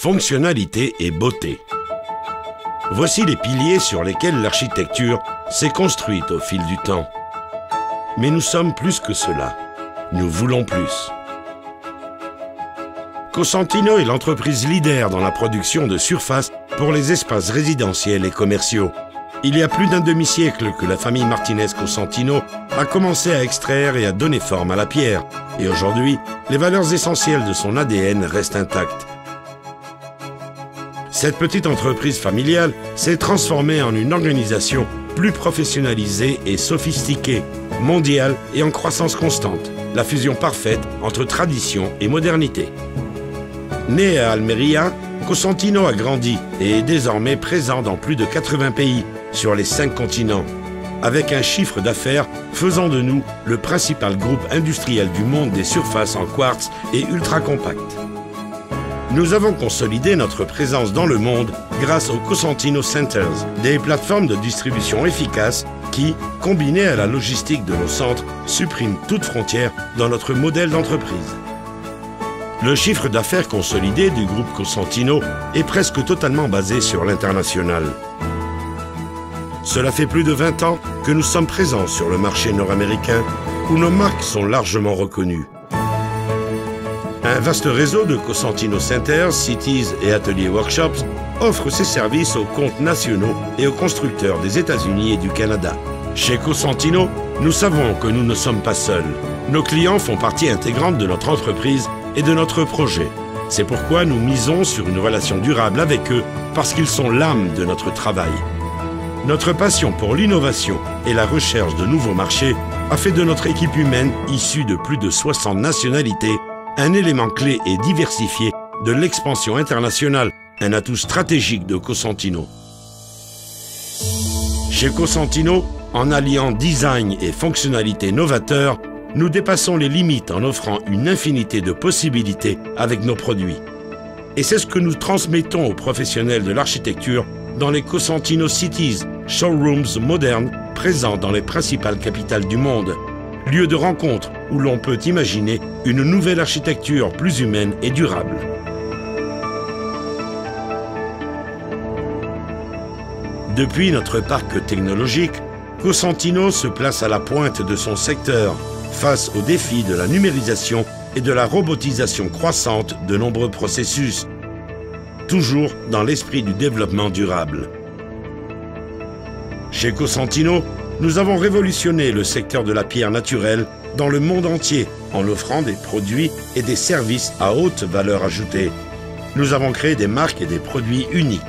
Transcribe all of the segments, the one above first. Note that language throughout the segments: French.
fonctionnalité et beauté. Voici les piliers sur lesquels l'architecture s'est construite au fil du temps. Mais nous sommes plus que cela. Nous voulons plus. Cosentino est l'entreprise leader dans la production de surfaces pour les espaces résidentiels et commerciaux. Il y a plus d'un demi-siècle que la famille Martinez-Cosentino a commencé à extraire et à donner forme à la pierre. Et aujourd'hui, les valeurs essentielles de son ADN restent intactes. Cette petite entreprise familiale s'est transformée en une organisation plus professionnalisée et sophistiquée, mondiale et en croissance constante. La fusion parfaite entre tradition et modernité. Né à Almeria, Cosentino a grandi et est désormais présent dans plus de 80 pays sur les 5 continents, avec un chiffre d'affaires faisant de nous le principal groupe industriel du monde des surfaces en quartz et ultra compact. Nous avons consolidé notre présence dans le monde grâce aux Cosentino Centers, des plateformes de distribution efficaces qui, combinées à la logistique de nos centres, suppriment toute frontière dans notre modèle d'entreprise. Le chiffre d'affaires consolidé du groupe Cosentino est presque totalement basé sur l'international. Cela fait plus de 20 ans que nous sommes présents sur le marché nord-américain, où nos marques sont largement reconnues. Un vaste réseau de Cosentino Centers, Cities et ateliers workshops offre ses services aux comptes nationaux et aux constructeurs des États-Unis et du Canada. Chez Cosentino, nous savons que nous ne sommes pas seuls. Nos clients font partie intégrante de notre entreprise et de notre projet. C'est pourquoi nous misons sur une relation durable avec eux, parce qu'ils sont l'âme de notre travail. Notre passion pour l'innovation et la recherche de nouveaux marchés a fait de notre équipe humaine, issue de plus de 60 nationalités, un élément clé et diversifié de l'expansion internationale, un atout stratégique de Cosentino. Chez Cosentino, en alliant design et fonctionnalités novateurs, nous dépassons les limites en offrant une infinité de possibilités avec nos produits. Et c'est ce que nous transmettons aux professionnels de l'architecture dans les Cosentino Cities, showrooms modernes présents dans les principales capitales du monde, lieu de rencontre où l'on peut imaginer une nouvelle architecture plus humaine et durable. Depuis notre parc technologique, Cosentino se place à la pointe de son secteur, face aux défis de la numérisation et de la robotisation croissante de nombreux processus, toujours dans l'esprit du développement durable. Chez Cosentino, nous avons révolutionné le secteur de la pierre naturelle dans le monde entier en offrant des produits et des services à haute valeur ajoutée. Nous avons créé des marques et des produits uniques.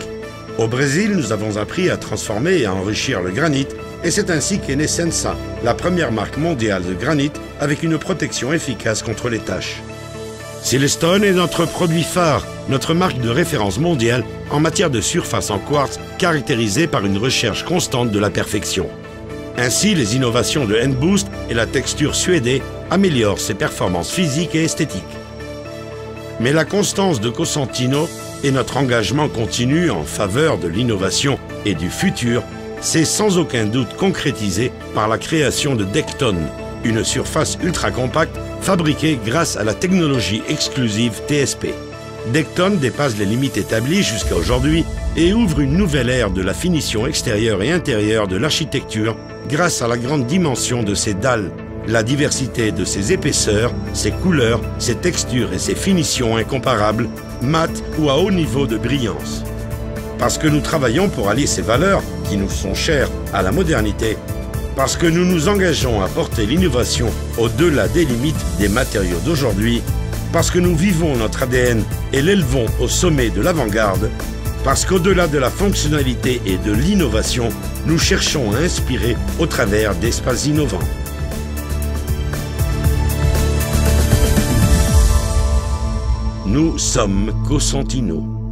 Au Brésil, nous avons appris à transformer et à enrichir le granit, et c'est ainsi qu'est née Sensa, la première marque mondiale de granit avec une protection efficace contre les taches. Silestone est notre produit phare, notre marque de référence mondiale en matière de surface en quartz caractérisée par une recherche constante de la perfection. Ainsi, les innovations de N-Boost et la texture suédée améliorent ses performances physiques et esthétiques. Mais la constance de Cosentino et notre engagement continu en faveur de l'innovation et du futur s'est sans aucun doute concrétisé par la création de Decton, une surface ultra compacte fabriquée grâce à la technologie exclusive TSP. Decton dépasse les limites établies jusqu'à aujourd'hui et ouvre une nouvelle ère de la finition extérieure et intérieure de l'architecture grâce à la grande dimension de ses dalles, la diversité de ses épaisseurs, ses couleurs, ses textures et ses finitions incomparables, mat ou à haut niveau de brillance. Parce que nous travaillons pour allier ces valeurs, qui nous sont chères, à la modernité, parce que nous nous engageons à porter l'innovation au-delà des limites des matériaux d'aujourd'hui, parce que nous vivons notre ADN et l'élevons au sommet de l'avant-garde, parce qu'au-delà de la fonctionnalité et de l'innovation, nous cherchons à inspirer au travers d'espaces innovants. Nous sommes Cosentino.